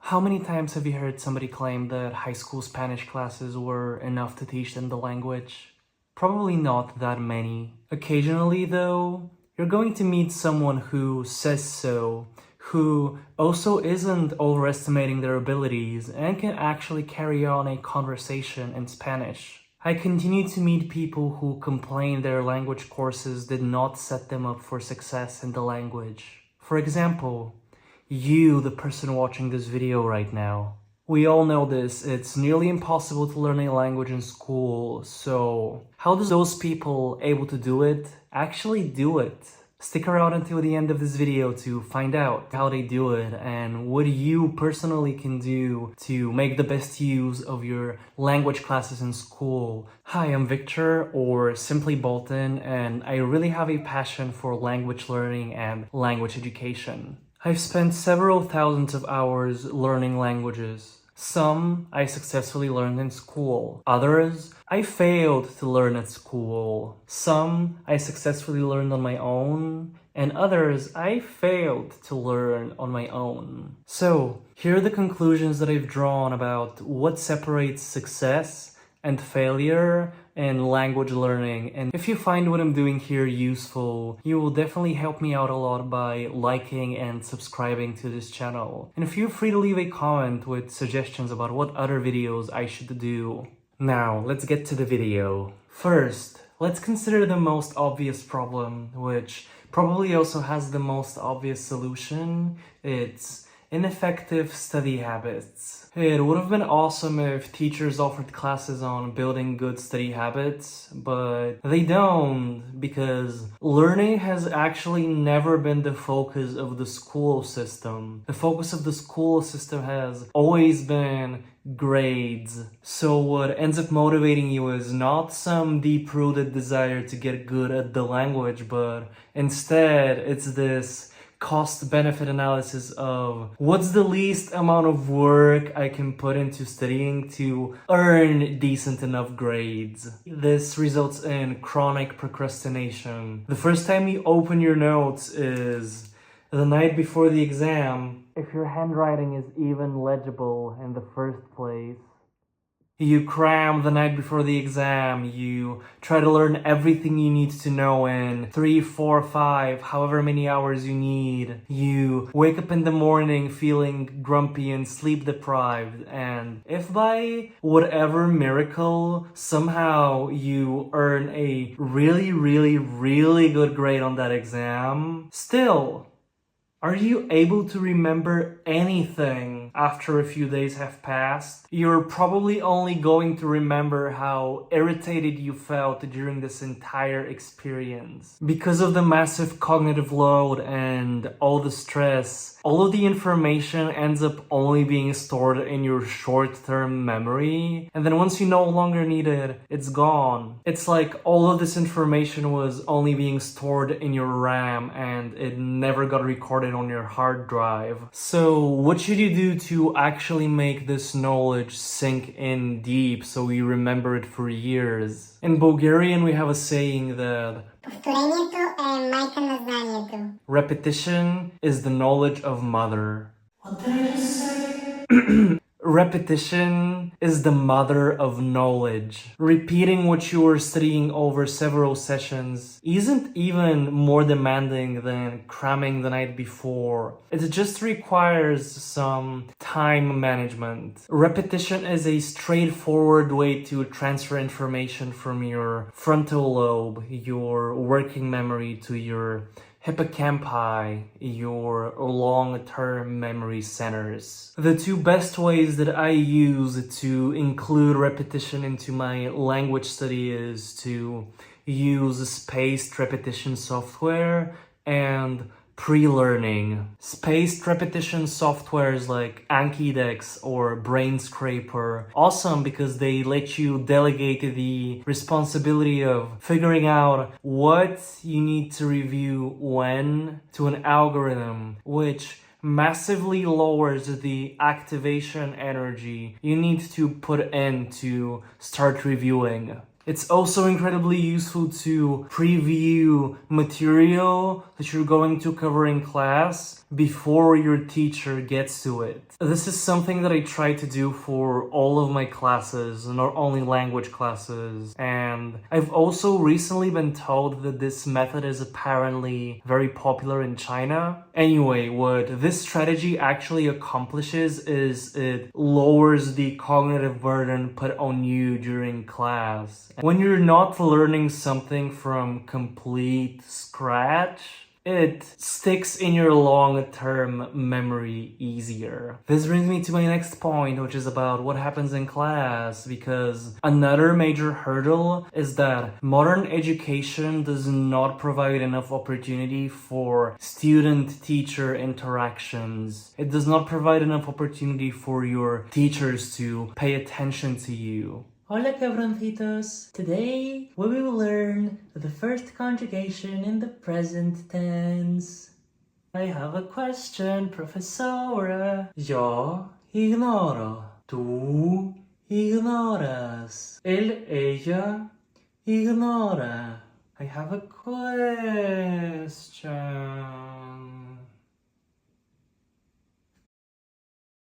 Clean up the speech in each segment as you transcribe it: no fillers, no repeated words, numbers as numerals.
How many times have you heard somebody claim that high school Spanish classes were enough to teach them the language? Probably not that many. Occasionally, though, you're going to meet someone who says so, who also isn't overestimating their abilities and can actually carry on a conversation in Spanish. I continue to meet people who complain their language courses did not set them up for success in the language. For example, you, the person watching this video right now. We all know this, it's nearly impossible to learn a language in school, so how do those people able to do it actually do it? Stick around until the end of this video to find out how they do it and what you personally can do to make the best use of your language classes in school. Hi, I'm Victor, or simply Bolton, and I really have a passion for language learning and language education. I've spent several thousands of hours learning languages. Some I successfully learned in school. Others I failed to learn at school. Some I successfully learned on my own, and others I failed to learn on my own. So, here are the conclusions that I've drawn about what separates success and failure in language learning. And if you find what I'm doing here useful, you will definitely help me out a lot by liking and subscribing to this channel. And feel free to leave a comment with suggestions about what other videos I should do. Now, let's get to the video. First, let's consider the most obvious problem, which probably also has the most obvious solution. It's ineffective study habits. It would have been awesome if teachers offered classes on building good study habits, but they don't, because learning has actually never been the focus of the school system. The focus of the school system has always been grades. So what ends up motivating you is not some deep-rooted desire to get good at the language, but instead it's this cost-benefit analysis of what's the least amount of work I can put into studying to earn decent enough grades. This results in chronic procrastination. The first time you open your notes is the night before the exam, if your handwriting is even legible in the first place. You cram the night before the exam, you try to learn everything you need to know in 3, 4, 5, however many hours you need. You wake up in the morning feeling grumpy and sleep deprived, and if by whatever miracle somehow you earn a really good grade on that exam, still, are you able to remember anything after a few days have passed? You're probably only going to remember how irritated you felt during this entire experience. Because of the massive cognitive load and all the stress, all of the information ends up only being stored in your short-term memory, and then once you no longer need it, it's gone. It's like all of this information was only being stored in your RAM and it never got recorded on your hard drive. So what should you do to actually make this knowledge sink in deep so you remember it for years? In Bulgarian we have a saying that repetition is the knowledge of mother. What did I just say? Repetition is the mother of knowledge. Repeating what you were studying over several sessions isn't even more demanding than cramming the night before. It just requires some time management. Repetition is a straightforward way to transfer information from your frontal lobe, your working memory, to your hippocampi, your long-term memory centers. The two best ways that I use to include repetition into my language study is to use spaced repetition software and pre-learning. Spaced repetition softwares like Anki-Dex or Brainscraper, awesome because they let you delegate the responsibility of figuring out what you need to review when to an algorithm, which massively lowers the activation energy you need to put in to start reviewing. It's also incredibly useful to preview material that you're going to cover in class before your teacher gets to it. This is something that I try to do for all of my classes, not only language classes. And I've also recently been told that this method is apparently very popular in China. Anyway, what this strategy actually accomplishes is it lowers the cognitive burden put on you during class. When you're not learning something from complete scratch, it sticks in your long-term memory easier. This brings me to my next point, which is about what happens in class, because another major hurdle is that modern education does not provide enough opportunity for student-teacher interactions. It does not provide enough opportunity for your teachers to pay attention to you. Hola cabroncitos! Today we will learn the first conjugation in the present tense. I have a question, profesora. Yo ignoro. Tú ignoras. Él, ella ignora. I have a question.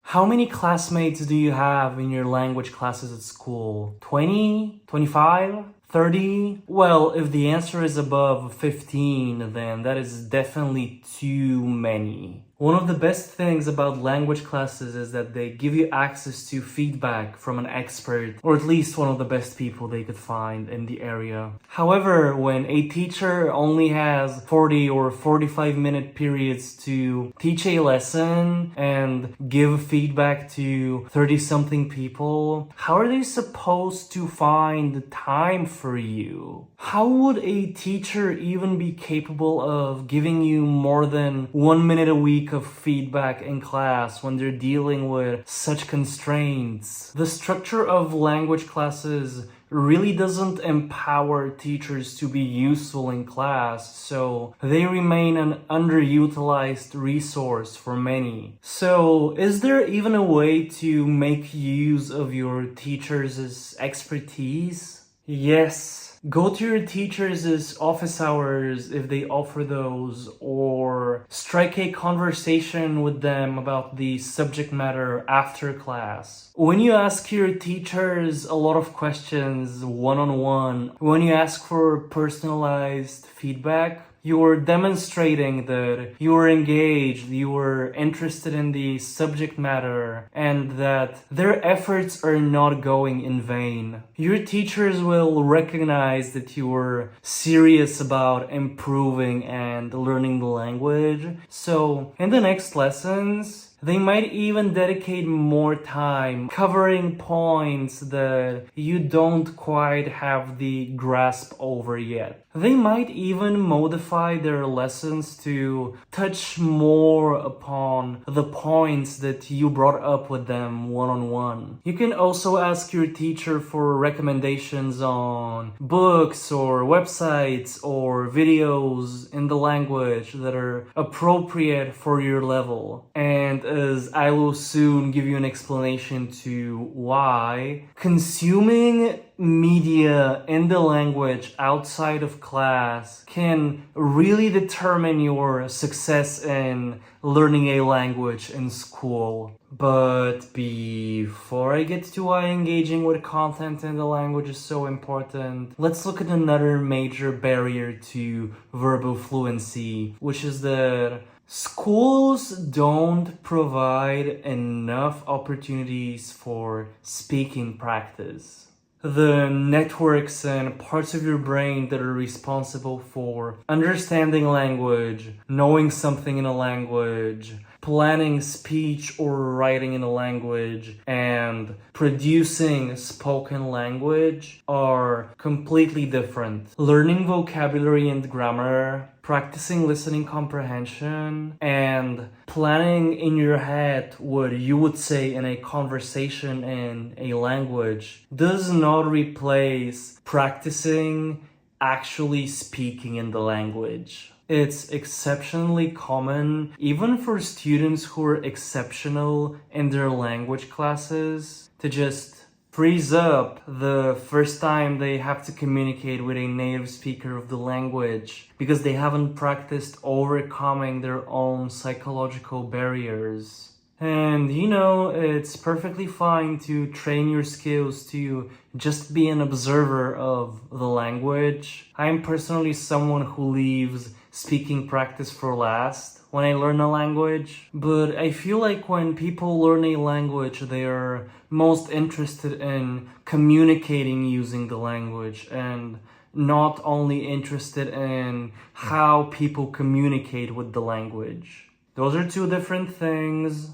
How many classmates do you have in your language classes at school? 20? 25? 30? Well, if the answer is above 15, then that is definitely too many. One of the best things about language classes is that they give you access to feedback from an expert, or at least one of the best people they could find in the area. However, when a teacher only has 40 or 45-minute periods to teach a lesson and give feedback to 30-something people, how are they supposed to find the time for you? How would a teacher even be capable of giving you more than 1 minute a week of feedback in class when they're dealing with such constraints? The structure of language classes really doesn't empower teachers to be useful in class, so they remain an underutilized resource for many. So, is there even a way to make use of your teachers' expertise? Yes. Go to your teachers' office hours if they offer those, or strike a conversation with them about the subject matter after class. When you ask your teachers a lot of questions one-on-one, when you ask for personalized feedback, you're demonstrating that you're engaged, you're interested in the subject matter, and that their efforts are not going in vain. Your teachers will recognize that you're serious about improving and learning the language. So, in the next lessons, they might even dedicate more time covering points that you don't quite have the grasp over yet. They might even modify their lessons to touch more upon the points that you brought up with them one-on-one. You can also ask your teacher for recommendations on books or websites or videos in the language that are appropriate for your level. And as I will soon give you an explanation to why, consuming media in the language outside of class can really determine your success in learning a language in school. But before I get to why engaging with content in the language is so important, let's look at another major barrier to verbal fluency, which is that schools don't provide enough opportunities for speaking practice. The networks and parts of your brain that are responsible for understanding language, knowing something in a language, planning speech or writing in a language, and producing spoken language are completely different. Learning vocabulary and grammar, practicing listening comprehension, and planning in your head what you would say in a conversation in a language does not replace practicing actually speaking in the language. It's exceptionally common, even for students who are exceptional in their language classes, to just freeze up the first time they have to communicate with a native speaker of the language because they haven't practiced overcoming their own psychological barriers. And you know, it's perfectly fine to train your skills to just be an observer of the language. I'm personally someone who leaves speaking practice for last when I learn a language, but I feel like when people learn a language, they are most interested in communicating using the language and not only interested in how people communicate with the language. Those are two different things.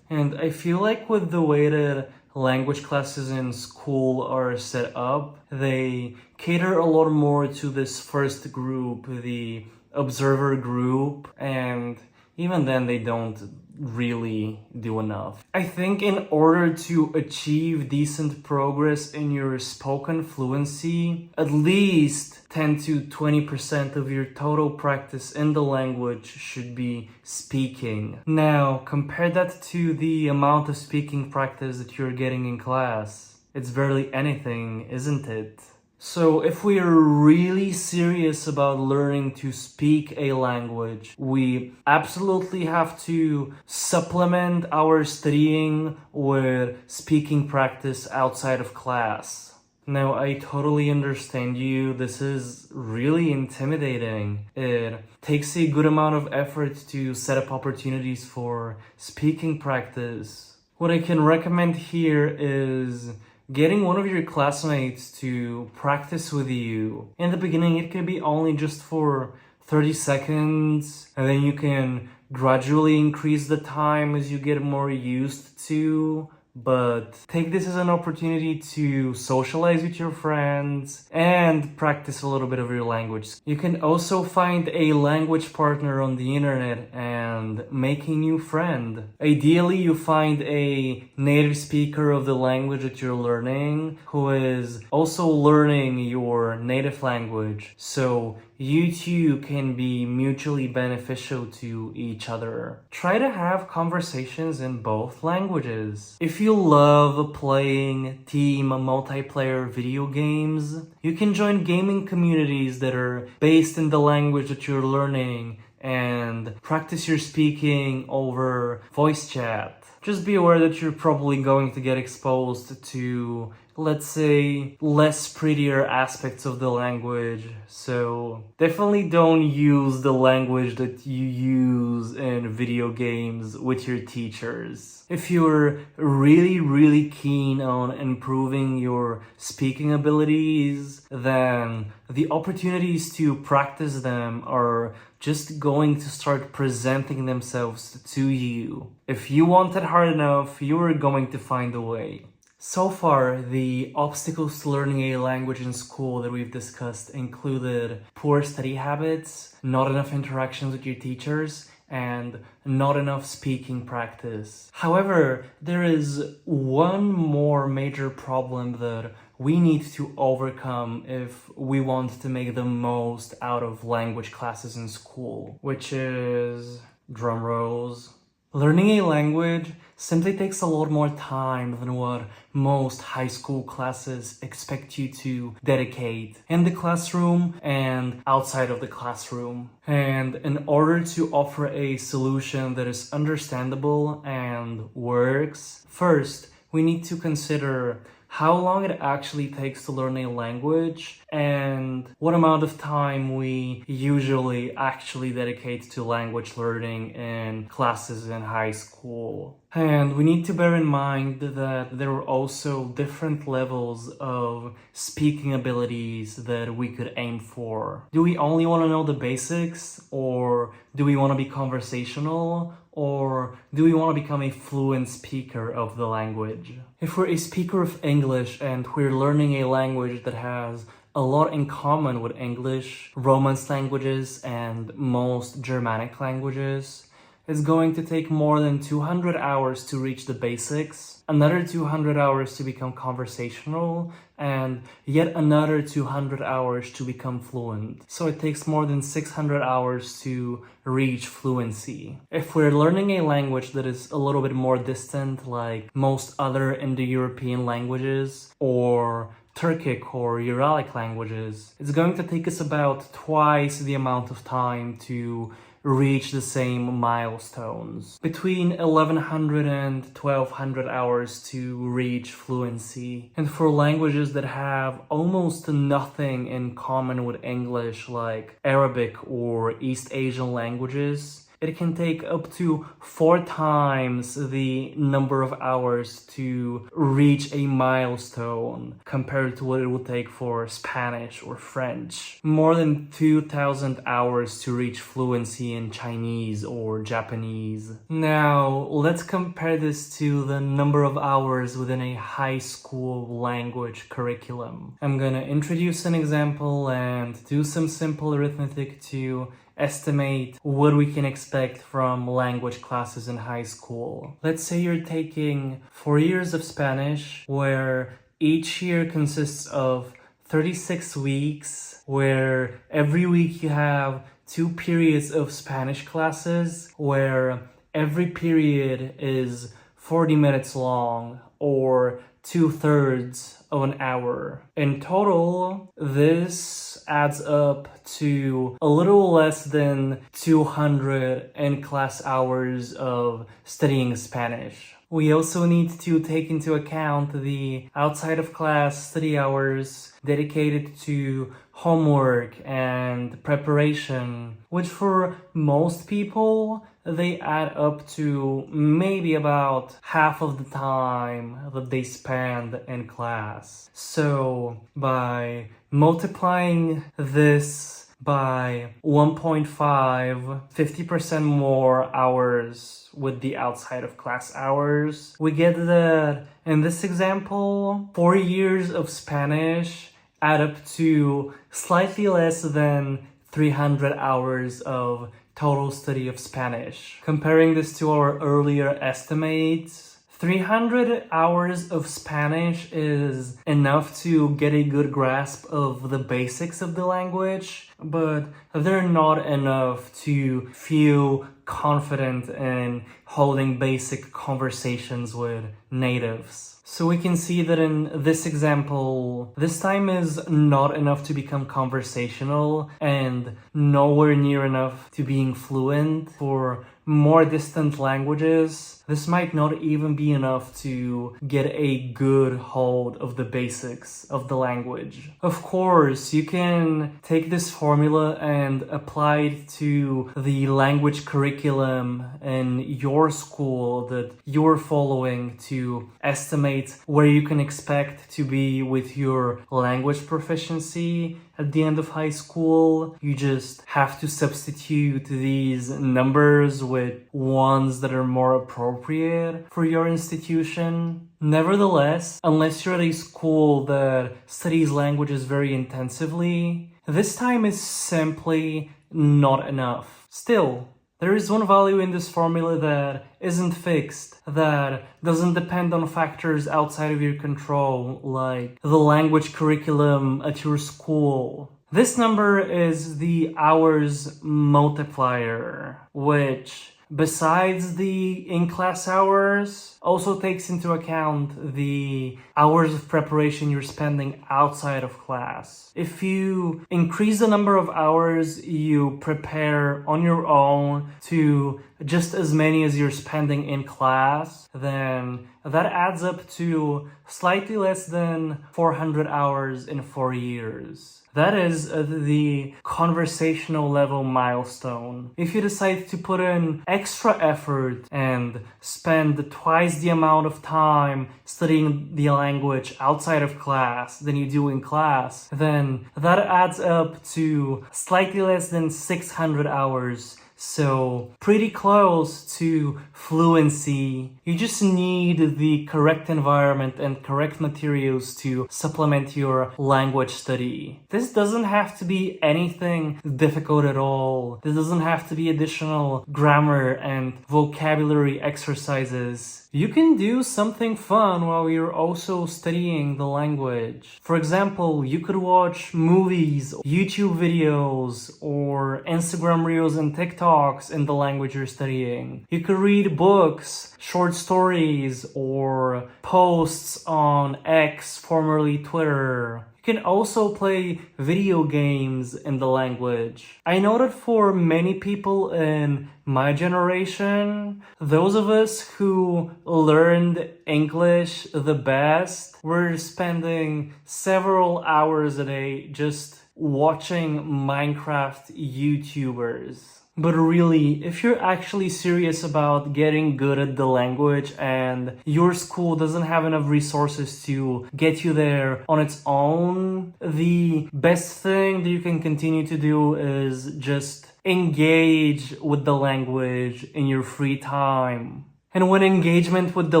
And I feel like with the way that language classes in school are set up, they cater a lot more to this first group, the observer group, and even then they don't really do enough. I think in order to achieve decent progress in your spoken fluency, at least 10 to 20% of your total practice in the language should be speaking. Now, compare that to the amount of speaking practice that you're getting in class. It's barely anything, isn't it? So if we are really serious about learning to speak a language, we absolutely have to supplement our studying with speaking practice outside of class. Now, I totally understand you. This is really intimidating. It takes a good amount of effort to set up opportunities for speaking practice. What I can recommend here is getting one of your classmates to practice with you. In the beginning, it could be only just for 30 seconds, and then you can gradually increase the time as you get more used to. But take this as an opportunity to socialize with your friends and practice a little bit of your language. You can also find a language partner on the internet and make a new friend. Ideally, you find a native speaker of the language that you're learning who is also learning your native language, so you two can be mutually beneficial to each other. Try to have conversations in both languages. If you love playing team multiplayer video games, you can join gaming communities that are based in the language that you're learning and practice your speaking over voice chat. Just be aware that you're probably going to get exposed to, let's say, less prettier aspects of the language. So definitely don't use the language that you use in video games with your teachers. If you're really keen on improving your speaking abilities, then the opportunities to practice them are just going to start presenting themselves to you. If you want it hard enough, you are going to find a way. So far, the obstacles to learning a language in school that we've discussed included poor study habits, not enough interactions with your teachers, and not enough speaking practice. However, there is one more major problem that we need to overcome if we want to make the most out of language classes in school, which is, drum rolls, learning a language simply takes a lot more time than what most high school classes expect you to dedicate in the classroom and outside of the classroom. And in order to offer a solution that is understandable and works, first, we need to consider how long it actually takes to learn a language and what amount of time we usually actually dedicate to language learning in classes in high school. And we need to bear in mind that there are also different levels of speaking abilities that we could aim for. Do we only want to know the basics, or do we want to be conversational, or do we want to become a fluent speaker of the language? If we're a speaker of English and we're learning a language that has a lot in common with English, Romance languages, and most Germanic languages, is going to take more than 200 hours to reach the basics, another 200 hours to become conversational, and yet another 200 hours to become fluent. So it takes more than 600 hours to reach fluency. If we're learning a language that is a little bit more distant, like most other Indo-European languages, or Turkic or Uralic languages, it's going to take us about twice the amount of time to reach the same milestones. Between 1100 and 1200 hours to reach fluency. And for languages that have almost nothing in common with English, like Arabic or East Asian languages, it can take up to 4 times the number of hours to reach a milestone compared to what it would take for Spanish or French. More than 2,000 hours to reach fluency in Chinese or Japanese. Now, let's compare this to the number of hours within a high school language curriculum. I'm gonna introduce an example and do some simple arithmetic to estimate what we can expect from language classes in high school. Let's say you're taking 4 years of Spanish, where each year consists of 36 weeks, where every week you have 2 periods of Spanish classes, where every period is 40 minutes long, or 2/3 of an hour. In total, this adds up to a little less than 200 in-class hours of studying Spanish. We also need to take into account the outside of class study hours dedicated to homework and preparation, which for most people, they add up to maybe about half of the time that they spend in class. So by multiplying this by 1.5, 50% more hours with the outside of class hours, we get that in this example, 4 years of Spanish add up to slightly less than 300 hours of total study of Spanish. Comparing this to our earlier estimates, 300 hours of Spanish is enough to get a good grasp of the basics of the language, but they're not enough to feel confident in holding basic conversations with natives. So we can see that in this example, this time is not enough to become conversational and nowhere near enough to being fluent. For more distant languages, this might not even be enough to get a good hold of the basics of the language. Of course, you can take this formula and apply it to the language curriculum in your school that you're following to estimate where you can expect to be with your language proficiency at the end of high school. You just have to substitute these numbers with ones that are more appropriate for your institution. Nevertheless, unless you're at a school that studies languages very intensively, this time is simply not enough. Still, there is one value in this formula that isn't fixed, that doesn't depend on factors outside of your control, like the language curriculum at your school. This number is the hours multiplier, which, besides the in-class hours, also takes into account the hours of preparation you're spending outside of class. If you increase the number of hours you prepare on your own to just as many as you're spending in class, then that adds up to slightly less than 400 hours in 4 years. That is the conversational level milestone. If you decide to put in extra effort and spend twice the amount of time studying the language outside of class than you do in class, then that adds up to slightly less than 600 hours So pretty close to fluency. You just need the correct environment and correct materials to supplement your language study. This doesn't have to be anything difficult at all. This doesn't have to be additional grammar and vocabulary exercises. You can do something fun while you're also studying the language. For example, you could watch movies, YouTube videos, or Instagram Reels and TikToks in the language you're studying. You could read books, short stories, or posts on X, formerly Twitter. You can also play video games in the language. I know that for many people in my generation, those of us who learned English the best were spending several hours a day just watching Minecraft YouTubers. But really, if you're actually serious about getting good at the language and your school doesn't have enough resources to get you there on its own, the best thing that you can continue to do is just engage with the language in your free time. And when engagement with the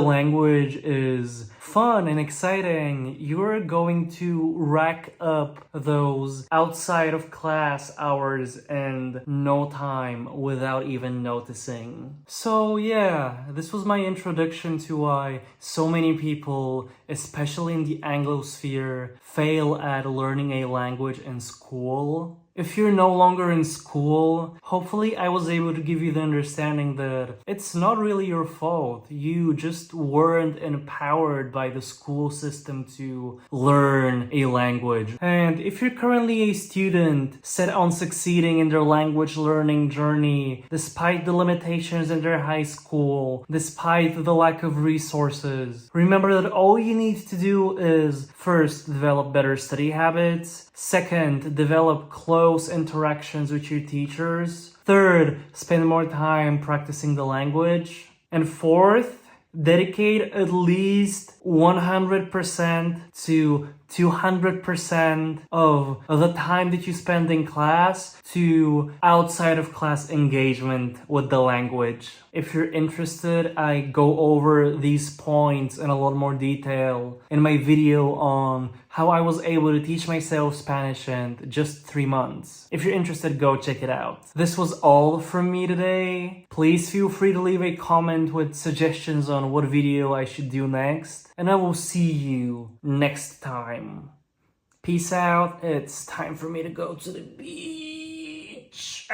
language is fun and exciting, you're going to rack up those outside of class hours in no time without even noticing. So yeah, this was my introduction to why so many people, especially in the Anglosphere, fail at learning a language in school. If you're no longer in school, hopefully I was able to give you the understanding that it's not really your fault. You just weren't empowered by the school system to learn a language. And if you're currently a student set on succeeding in their language learning journey, despite the limitations in their high school, despite the lack of resources, remember that all you need to do is first develop better study habits, second, develop close interactions with your teachers. Third, spend more time practicing the language. And fourth, dedicate at least 100% to 200% of the time that you spend in class to outside of class engagement with the language. If you're interested, I go over these points in a lot more detail in my video on how I was able to teach myself Spanish in just 3 months. If you're interested, go check it out. This was all from me today. Please feel free to leave a comment with suggestions on what video I should do next, and I will see you next time. Peace out. It's time for me to go to the beach.